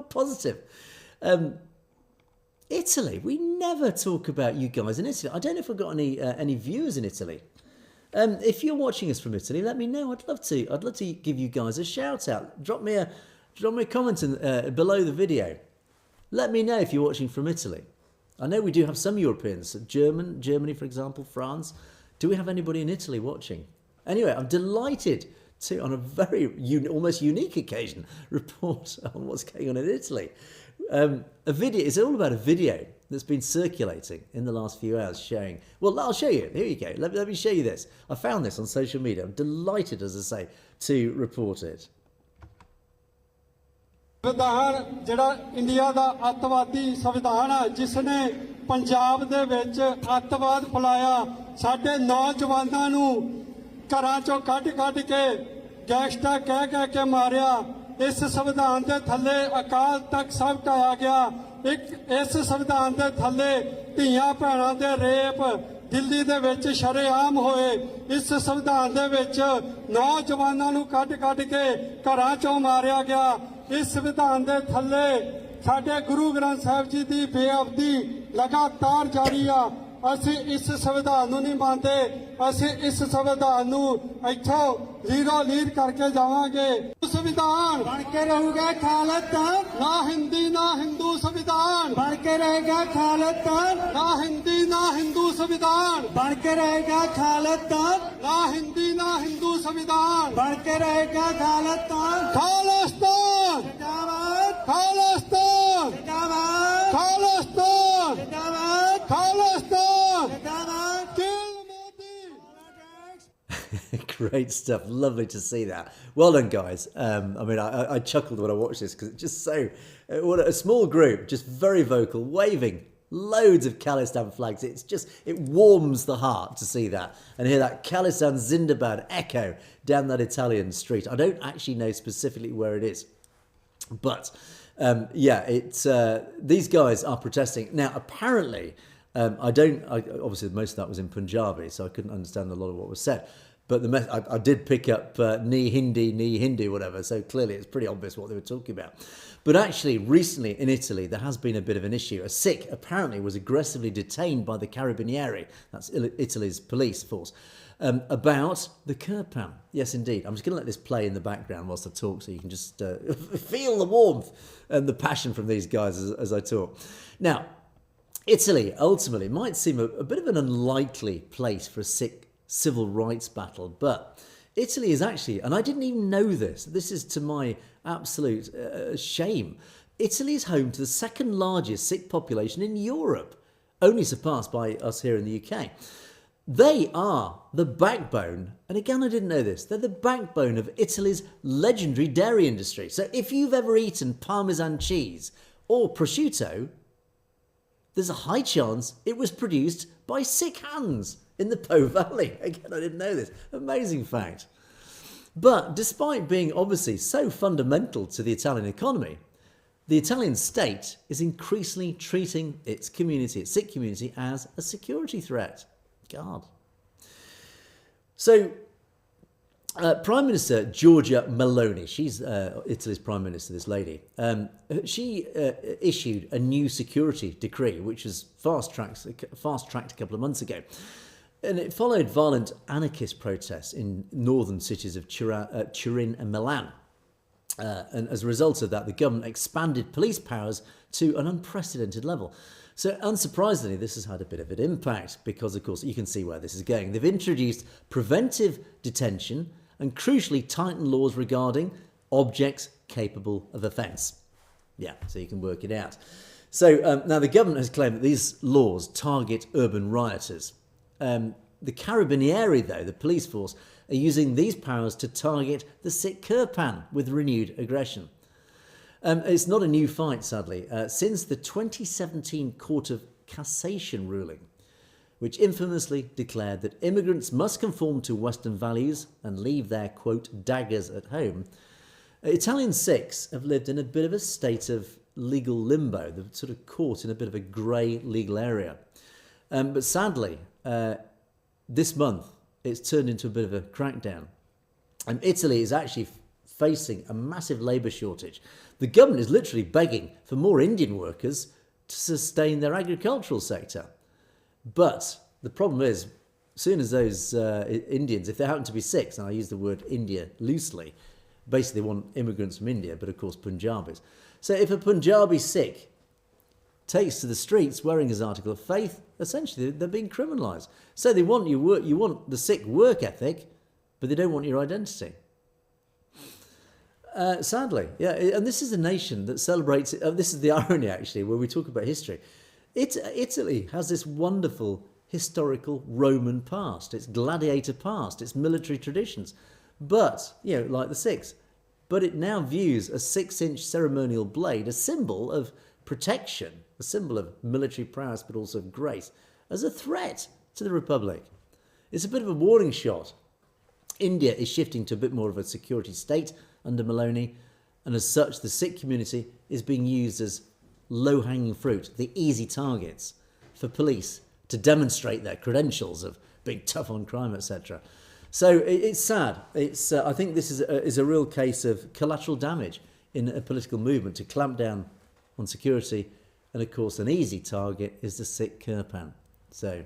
positive. Italy. We never talk about you guys in Italy. I don't know if we've got any viewers in Italy. If you're watching us from Italy, let me know. I'd love to give you guys a shout out. Drop me a comment below the video. Let me know if you're watching from Italy. I know we do have some Europeans, Germany, for example, France. Do we have anybody in Italy watching? Anyway, I'm delighted to, on a very almost unique occasion, report on what's going on in Italy. It's all about a video that's been circulating in the last few hours showing, well, I'll show you. Here you go. Let me show you this. I found this on social media. I'm delighted, as I say, to report it. संविधान जिहड़ा India दा अतवादी संविधान है जिसने पंजाब दे विच अतवाद फैलाया साडे नौजवानां नूं घरां चों कढ के गैंगस्टर कह के मारिया इस संविधान दे थल्ले अकाल तक सब ढाया गया इस संविधान दे थल्ले धीआं भैणां दे रेप ਦਿੱਲੀ ਦੇ ਵਿੱਚ ਸ਼ਰੇਆਮ ਹੋਏ। ਇਸ ਸੰਵਿਧਾਨ ਦੇ ਵਿੱਚ ਨੌਜਵਾਨਾਂ ਨੂੰ ਕੱਢ ਕੇ ਘਰਾਂ ਚੋਂ ਮਾਰਿਆ ਗਿਆ। ਇਸ ਸੰਵਿਧਾਨ ਦੇ ਥੱਲੇ ਸਾਡੇ ਗੁਰੂ ਗ੍ਰੰਥ ਸਾਹਿਬ ਜੀ ਦੀ ਬੇਅਦਬੀ ਲਗਾਤਾਰ ਜਾਰੀ ਆ। ਅਸੀਂ ਇਸ ਸੰਵਿਧਾਨ ਨੂੰ ਨਹੀਂ ਮੰਨਦੇ। ਅਸੀਂ ਇਸ ਸੰਵਿਧਾਨ ਨੂੰ ਇੱਥੋਂ ਲੀਰੋ ਲੀਰ ਕਰਕੇ ਜਾਵਾਂਗੇ। संविधान बन के रहूगा खालिस्तान, ना हिंदी ना हिंदू संविधान बन के रहेगा खालिस्तान, ना हिंदी ना हिंदू संविधान बन के रहेगा खालिस्तान, ना हिंदी ना हिंदू संविधान बन के रहेगा खालिस्तान। खालिस्तान जिंदाबाद, खालिस्तान जिंदाबाद, खालिस्तान जिंदाबाद, खालिस्तान जिंदाबाद। किल Modi. Great stuff. Lovely to see that. Well done, guys. I mean, I chuckled when I watched this because it's just so... what a small group, just very vocal, waving loads of Khalistan flags. It's just... it warms the heart to see that and hear that Khalistan Zindabad echo down that Italian street. I don't actually know specifically where it is. But, yeah, it's these guys are protesting. Now, apparently, obviously, most of that was in Punjabi, so I couldn't understand a lot of what was said. But I did pick up ni Hindi, whatever, so clearly it's pretty obvious what they were talking about. But actually, recently in Italy, there has been a bit of an issue. A Sikh apparently was aggressively detained by the Carabinieri, that's Italy's police force, about the Kirpan. Yes, indeed. I'm just going to let this play in the background whilst I talk so you can just feel the warmth and the passion from these guys as I talk. Now, Italy ultimately might seem a bit of an unlikely place for a Sikh civil rights battle, but Italy is actually, and I didn't even know this is to my absolute shame, Italy is home to the second largest Sikh population in Europe, only surpassed by us here in the UK. They are the backbone, and again I didn't know this, they're the backbone of Italy's legendary dairy industry. So if you've ever eaten Parmesan cheese or prosciutto, there's a high chance it was produced by Sikh hands in the Po Valley. Again, I didn't know this. Amazing fact. But despite being obviously so fundamental to the Italian economy, the Italian state is increasingly treating its community, its Sikh community, as a security threat. God. So, Prime Minister Giorgia Meloni, she's Italy's Prime Minister, this lady, she issued a new security decree, which was fast-tracked a couple of months ago. And it followed violent anarchist protests in northern cities of Turin and Milan. And as a result of that, the government expanded police powers to an unprecedented level. So unsurprisingly, this has had a bit of an impact because, of course, you can see where this is going. They've introduced preventive detention and crucially tightened laws regarding objects capable of offence. Yeah, so you can work it out. So now the government has claimed that these laws target urban rioters. The Carabinieri, though, the police force, are using these powers to target the Sikh Kirpan with renewed aggression. It's not a new fight, sadly. Since the 2017 Court of Cassation ruling, which infamously declared that immigrants must conform to Western values and leave their, quote, daggers at home, Italian Sikhs have lived in a bit of a state of legal limbo. They're sort of caught in a bit of a grey legal area. But sadly, this month, it's turned into a bit of a crackdown. And Italy is actually facing a massive labour shortage. The government is literally begging for more Indian workers to sustain their agricultural sector. But the problem is, as soon as those Indians, if they happen to be Sikhs, and I use the word India loosely, basically they want immigrants from India, but of course Punjabis. So if a Punjabi Sikh takes to the streets wearing his article of faith, essentially they're being criminalised. So they want you want the Sikh work ethic, but they don't want your identity. Sadly, yeah, and this is a nation that celebrates, this is the irony actually, where we talk about history. Italy has this wonderful historical Roman past, its gladiator past, its military traditions, but, like the Sikhs, but it now views a 6-inch ceremonial blade, a symbol of protection, a symbol of military prowess, but also of grace, as a threat to the Republic. It's a bit of a warning shot. India is shifting to a bit more of a security state under Meloni, and as such, the Sikh community is being used as low-hanging fruit, the easy targets for police to demonstrate their credentials of being tough on crime, etc. So it's sad. It's I think this is a real case of collateral damage in a political movement to clamp down on security, and of course an easy target is the Sikh Kirpan. So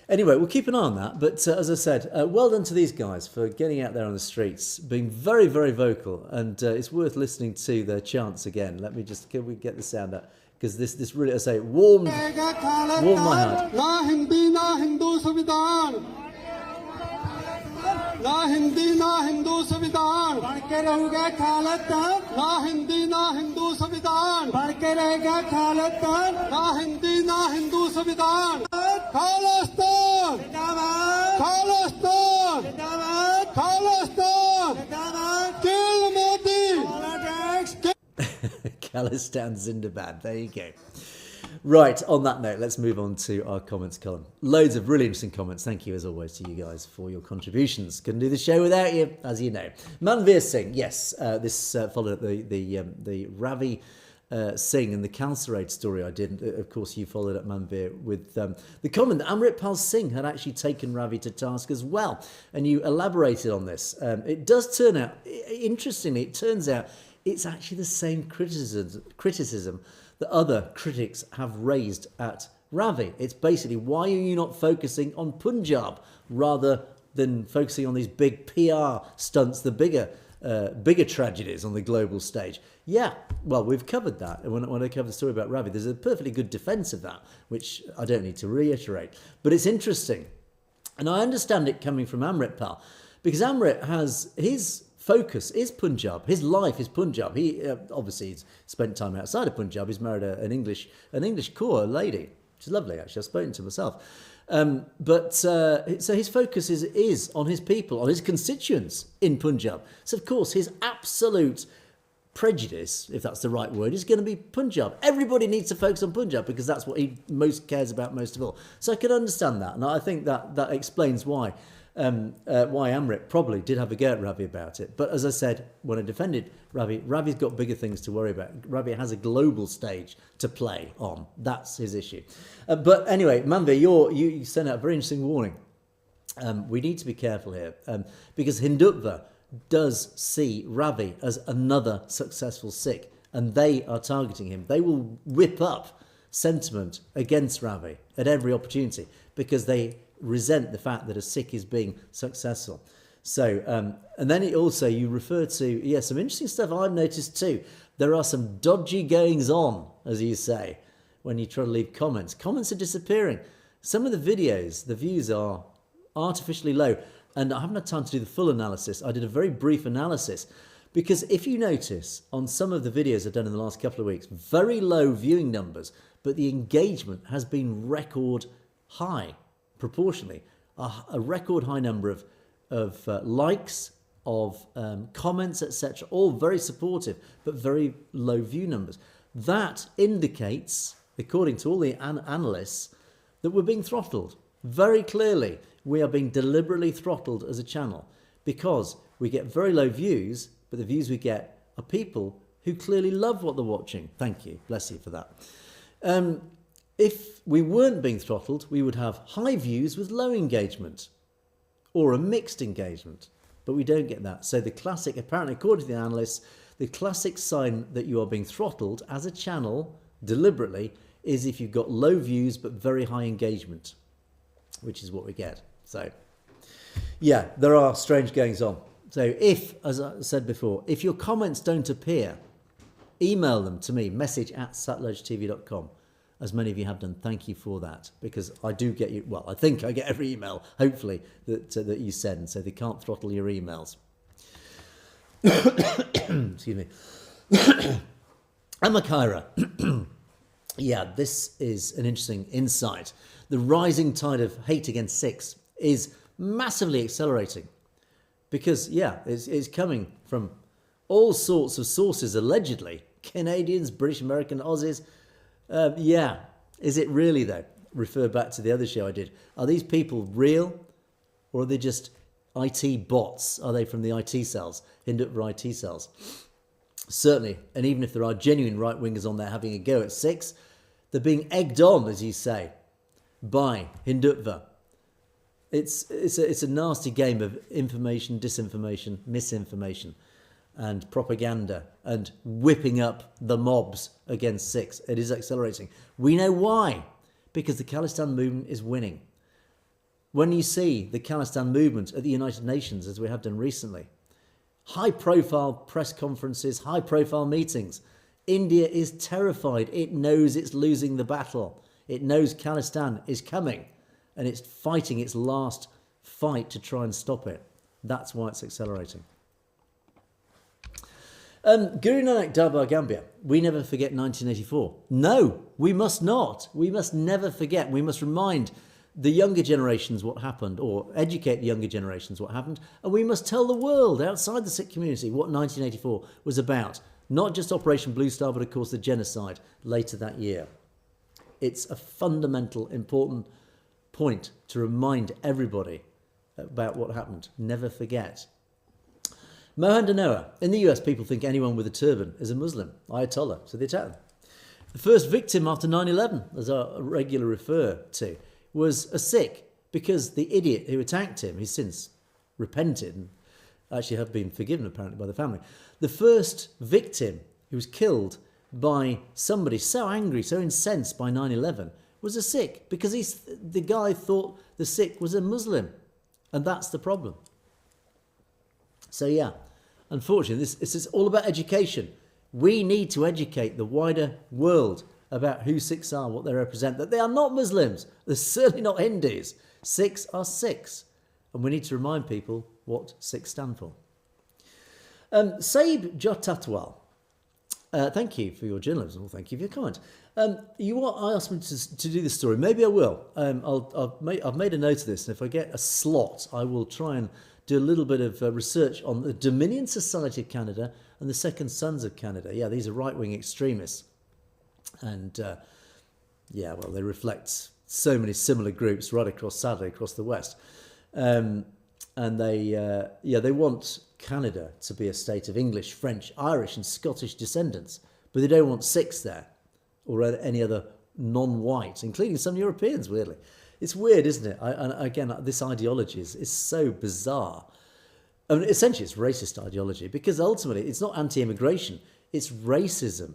anyway, we'll keep an eye on that. But as I said, well done to these guys for getting out there on the streets, being very, very vocal, and it's worth listening to their chants again. Can we get the sound out? Because this really, as I say, warmed my heart. ना हिंदी ना हिंदू संविधान ना हिंदी ना हिंदू संविधान बन के रहूगा खालिस्तान ना हिंदी ना हिंदू संविधान बन के रहेगा खालिस्तान ना हिंदी ना हिंदू संविधान खालिस्तान खालिस्तान खालिस्तान किल Modi Khalistan, Zindabad. There you go. Right, on that note, let's move on to our comments column. Loads of really interesting comments. Thank you, as always, to you guys for your contributions. Couldn't do the show without you, as you know. Manveer Singh, yes, this followed the Ravi Singh and the Calcerate story I did. Of course, you followed up Manveer with the comment that Amritpal Singh had actually taken Ravi to task as well. And you elaborated on this. It does turn out, interestingly, it turns out it's actually the same criticism that other critics have raised at Ravi. It's basically, why are you not focusing on Punjab rather than focusing on these big PR stunts, the bigger tragedies on the global stage? Yeah, well, we've covered that. And when I covered the story about Ravi, there's a perfectly good defence of that, which I don't need to reiterate. But it's interesting. And I understand it coming from Amritpal, because Amrit has his focus is Punjab. His life is Punjab. He obviously he's spent time outside of Punjab. He's married an English Kaur lady. She's lovely, actually. I've spoken to her myself. So his focus is on his people, on his constituents in Punjab. So of course his absolute prejudice, if that's the right word, is going to be Punjab. Everybody needs to focus on Punjab because that's what he most cares about most of all. So I can understand that, and I think that explains why Amrit probably did have a go at Ravi about it. But as I said, when I defended Ravi's got bigger things to worry about. Ravi has a global stage to play on. That's his issue. But anyway, Manveer, you sent out a very interesting warning. We need to be careful here because Hindutva does see Ravi as another successful Sikh, and they are targeting him. They will whip up sentiment against Ravi at every opportunity because they resent the fact that a Sikh is being successful. So, and then you refer to, some interesting stuff I've noticed too. There are some dodgy goings on, as you say, when you try to leave comments. Comments are disappearing. Some of the videos, the views are artificially low. And I haven't had time to do the full analysis. I did a very brief analysis because if you notice on some of the videos I've done in the last couple of weeks, very low viewing numbers, but the engagement has been record high. Proportionally, a record high number of likes, of comments, etc. All very supportive, but very low view numbers. That indicates, according to all the analysts, that we're being throttled. Very clearly, we are being deliberately throttled as a channel because we get very low views, but the views we get are people who clearly love what they're watching. Thank you. Bless you for that. If we weren't being throttled, we would have high views with low engagement or a mixed engagement, but we don't get that. So the classic, apparently according to the analysts, the classic sign that you are being throttled as a channel deliberately is if you've got low views but very high engagement, which is what we get. So yeah, there are strange goings on. So if, as I said before, if your comments don't appear, email them to me, message@satlugetv.com. As many of you have done, thank you for that, because I do get you, well, I think I get every email, hopefully, that you send, so they can't throttle your emails. Excuse me. Amakaira. Yeah, this is an interesting insight. The rising tide of hate against Sikhs is massively accelerating because, it's coming from all sorts of sources, allegedly. Canadians, British, American, Aussies. Is it really though? Refer back to the other show I did. Are these people real or are they just IT bots? Are they from the IT cells, Hindutva IT cells? Certainly, and even if there are genuine right-wingers on there having a go at Sikhs, they're being egged on, as you say. by Hindutva. It's a nasty game of information, disinformation, misinformation, and propaganda, and whipping up the mobs against Sikhs. It is accelerating. We know why. Because the Khalistan movement is winning. When you see the Khalistan movement at the United Nations, as we have done recently, high-profile press conferences, high-profile meetings, India is terrified. It knows it's losing the battle. It knows Khalistan is coming, and it's fighting its last fight to try and stop it. That's why it's accelerating. Guru Nanak Darbar Gambhir, we never forget 1984. No, we must not. We must never forget. We must remind the younger generations what happened, or educate the younger generations what happened, and we must tell the world outside the Sikh community what 1984 was about. Not just Operation Blue Star, but of course the genocide later that year. It's a fundamental, important point to remind everybody about what happened. Never forget. Mohan Danoa. In the US, people think anyone with a turban is a Muslim. Ayatollah. So they attack them. The first victim after 9/11, as I regularly refer to, was a Sikh, because the idiot who attacked him, he's since repented and actually have been forgiven apparently by the family. The first victim who was killed by somebody so angry, so incensed by 9/11 was a Sikh, because the guy thought the Sikh was a Muslim. And that's the problem. So yeah, unfortunately, this is all about education. We need to educate the wider world about who Sikhs are, what they represent, that they are not Muslims. They're certainly not Hindus. Sikhs are Sikhs. And we need to remind people what Sikhs stand for. Saib Jotatwal, thank you for your journalism. Well, thank you for your comment. I asked me to do this story. Maybe I will. I've made a note of this, and if I get a slot, I will try and do a little bit of research on the Dominion Society of Canada and the Second Sons of Canada. Yeah, these are right-wing extremists. And they reflect so many similar groups right across, sadly, across the West. And they want Canada to be a state of English, French, Irish and Scottish descendants, but they don't want Sikhs there or any other non-white, including some Europeans, weirdly. It's weird, isn't it? And again, this ideology is so bizarre. I mean, essentially, it's racist ideology, because ultimately it's not anti-immigration, it's racism.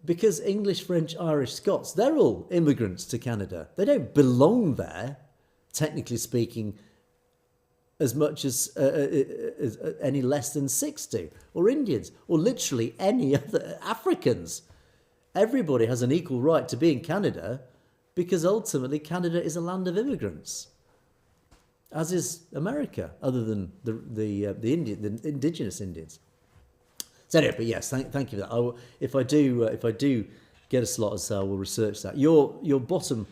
Because English, French, Irish, Scots, they're all immigrants to Canada. They don't belong there, technically speaking, as much as any less than Sikhs do, or Indians, or literally any other Africans. Everybody has an equal right to be in Canada, because ultimately Canada is a land of immigrants, as is America, other than the indigenous Indians. So anyway, but yes, thank you for that. If I do get a slot, as I will research that. Your bottom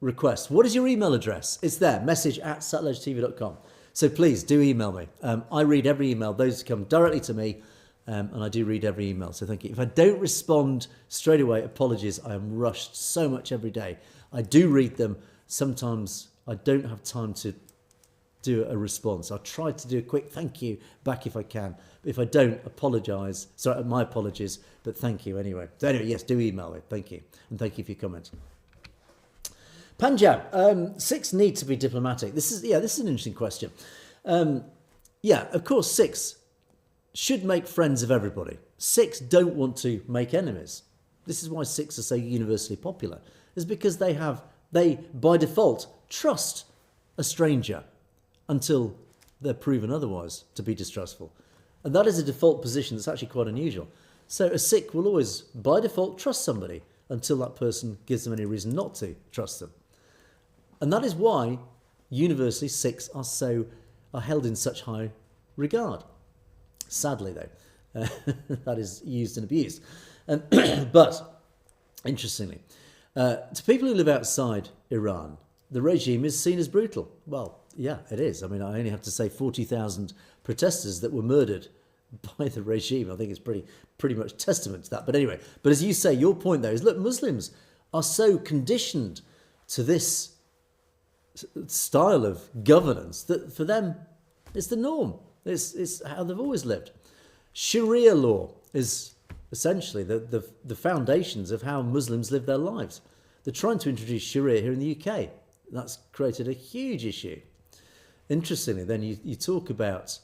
request. What is your email address? It's there. message@satellitetv.com. So please do email me. I read every email. Those come directly to me, and I do read every email. So thank you. If I don't respond straight away, apologies. I am rushed so much every day. I do read them. Sometimes I don't have time to do a response. I'll try to do a quick thank you back if I can. But if I don't, apologise. Sorry, my apologies, but thank you anyway. So anyway, yes, do email me. Thank you. And thank you for your comments. Punjab, Sikhs need to be diplomatic. This is an interesting question. Of course, Sikhs should make friends of everybody. Sikhs don't want to make enemies. This is why Sikhs are so universally popular. Is because they by default trust a stranger until they're proven otherwise to be distrustful. And that is a default position that's actually quite unusual. So a Sikh will always, by default, trust somebody until that person gives them any reason not to trust them. And that is why, universally, Sikhs are held in such high regard. Sadly, though, that is used and abused. But, interestingly, to people who live outside Iran, the regime is seen as brutal. Well, yeah, it is. I mean, I only have to say 40,000 protesters that were murdered by the regime. I think it's pretty much testament to that. But anyway, as you say, your point there is, look, Muslims are so conditioned to this style of governance that for them it's the norm. It's how they've always lived. Sharia law is essentially the foundations of how Muslims live their lives. They're trying to introduce Sharia here in the UK. That's created a huge issue. Interestingly, then you talk about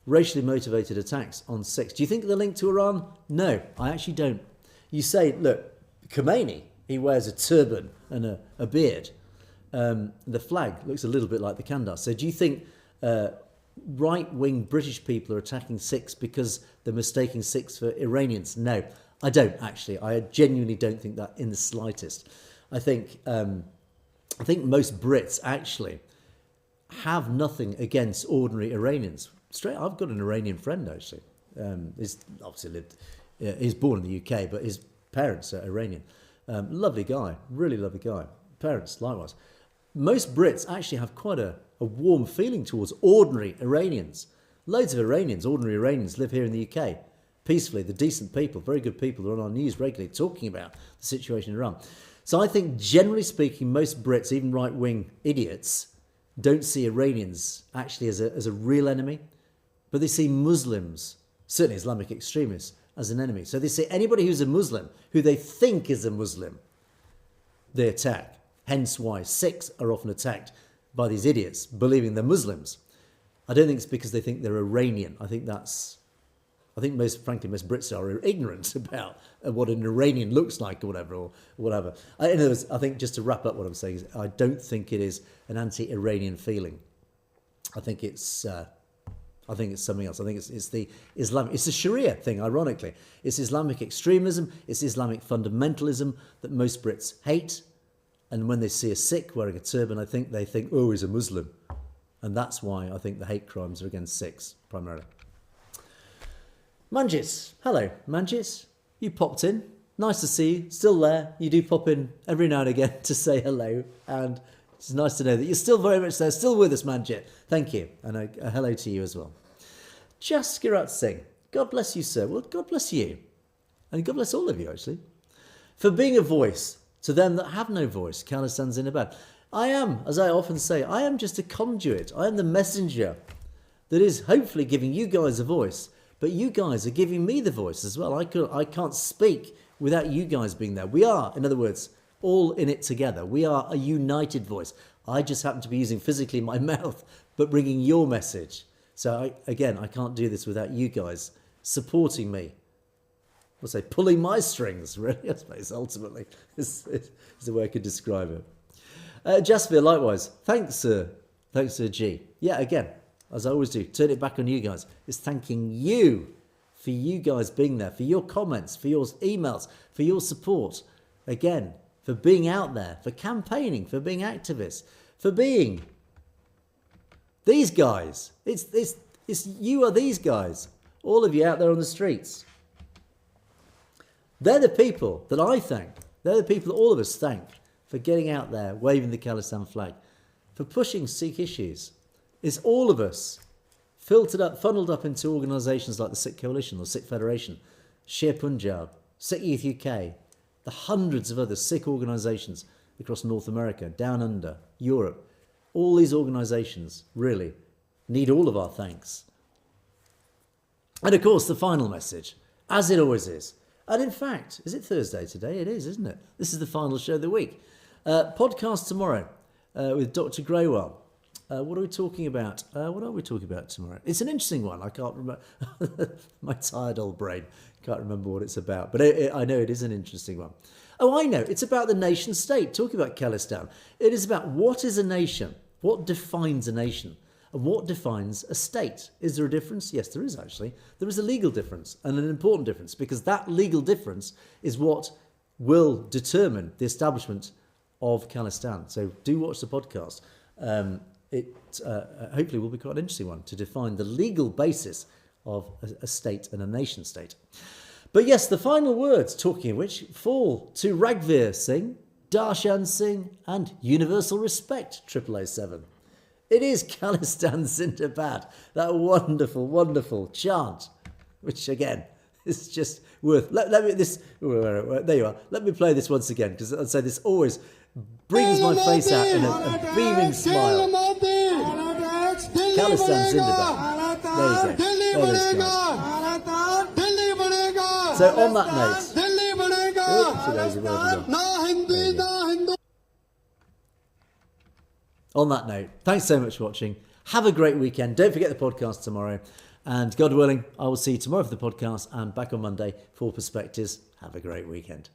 racially motivated attacks on Sikhs. Do you think they're linked to Iran? No, I actually don't. You say, look, Khomeini, he wears a turban and a beard. The flag looks a little bit like the Kandar. So do you think right-wing British people are attacking Sikhs because they're mistaking Sikhs for Iranians? No, I don't actually. I genuinely don't think that in the slightest. I think most Brits actually have nothing against ordinary Iranians. I've got an Iranian friend actually. He's obviously lived. He's born in the UK, but his parents are Iranian. Lovely guy, really lovely guy. Parents likewise. Most Brits actually have quite a warm feeling towards ordinary Iranians. Loads of Iranians, ordinary Iranians, live here in the UK peacefully. They're decent people, very good people. They're on our news regularly talking about the situation in Iran. So I think, generally speaking, most Brits, even right-wing idiots, don't see Iranians actually as a real enemy, but they see Muslims, certainly Islamic extremists, as an enemy. So they see anybody who's a Muslim, who they think is a Muslim, they attack. Hence why Sikhs are often attacked by these idiots, believing they're Muslims. I don't think it's because they think they're Iranian. I think most Brits are ignorant about what an Iranian looks like or whatever. In other words, I think just to wrap up what I'm saying is I don't think it is an anti-Iranian feeling. I think it's something else. I think it's the Islamic, it's the Sharia thing, ironically. It's Islamic extremism, it's Islamic fundamentalism that most Brits hate. And when they see a Sikh wearing a turban, I think they think, oh, he's a Muslim. And that's why I think the hate crimes are against Sikhs, primarily. Manjit. Hello, Manjit. You popped in. Nice to see you. Still there. You do pop in every now and again to say hello. And it's nice to know that you're still very much there, still with us, Manjit. Thank you. And a hello to you as well. Jaskirat Singh. God bless you, sir. Well, God bless you. And God bless all of you, actually. For being a voice to them that have no voice. Khalistan Zindabad. I am, as I often say, I am just a conduit. I am the messenger that is hopefully giving you guys a voice. But you guys are giving me the voice as well. I can't speak without you guys being there. We are, in other words, all in it together. We are a united voice. I just happen to be using physically my mouth, but bringing your message. So I can't do this without you guys supporting me. I'll say pulling my strings, really, I suppose, ultimately, is the way I could describe it. Jasper, likewise. Thanks, Sir G. Yeah, again, as I always do, turn it back on you guys. It's thanking you for you guys being there, for your comments, for your emails, for your support. Again, for being out there, for campaigning, for being activists, for being these guys. It's you are these guys. All of you out there on the streets. They're the people that I thank. They're the people that all of us thank for getting out there, waving the Khalistan flag, for pushing Sikh issues. It's all of us funneled up into organisations like the Sikh Coalition or Sikh Federation, Sher Punjab, Sikh Youth UK, the hundreds of other Sikh organisations across North America, Down Under, Europe. All these organisations really need all of our thanks. And of course, the final message, as it always is. And in fact, is it Thursday today? It is, isn't it? This is the final show of the week. Podcast tomorrow with Dr. Graywell. What are we talking about? What are we talking about tomorrow? It's an interesting one. I can't remember. My tired old brain can't remember what it's about. But I know it is an interesting one. Oh, I know. It's about the nation state. Talking about Khalistan. It is about what is a nation? What defines a nation? And what defines a state? Is there a difference? Yes, there is actually. There is a legal difference and an important difference because that legal difference is what will determine the establishment of Khalistan. So do watch the podcast. It hopefully will be quite an interesting one to define the legal basis of a state and a nation state. But yes, the final words, talking of which, fall to Ragveer Singh, Darshan Singh and Universal Respect 0007. It is Khalistan Zindabad, that wonderful, wonderful chant, which again is just worth. There you are. Let me play this once again because I'd say this always brings my face out in a beaming smile. Khalistan Zindabad. There you go. There it is, guys. So on that note, today's a word as well. On that note, thanks so much for watching. Have a great weekend. Don't forget the podcast tomorrow. And God willing, I will see you tomorrow for the podcast and back on Monday for Perspectives. Have a great weekend.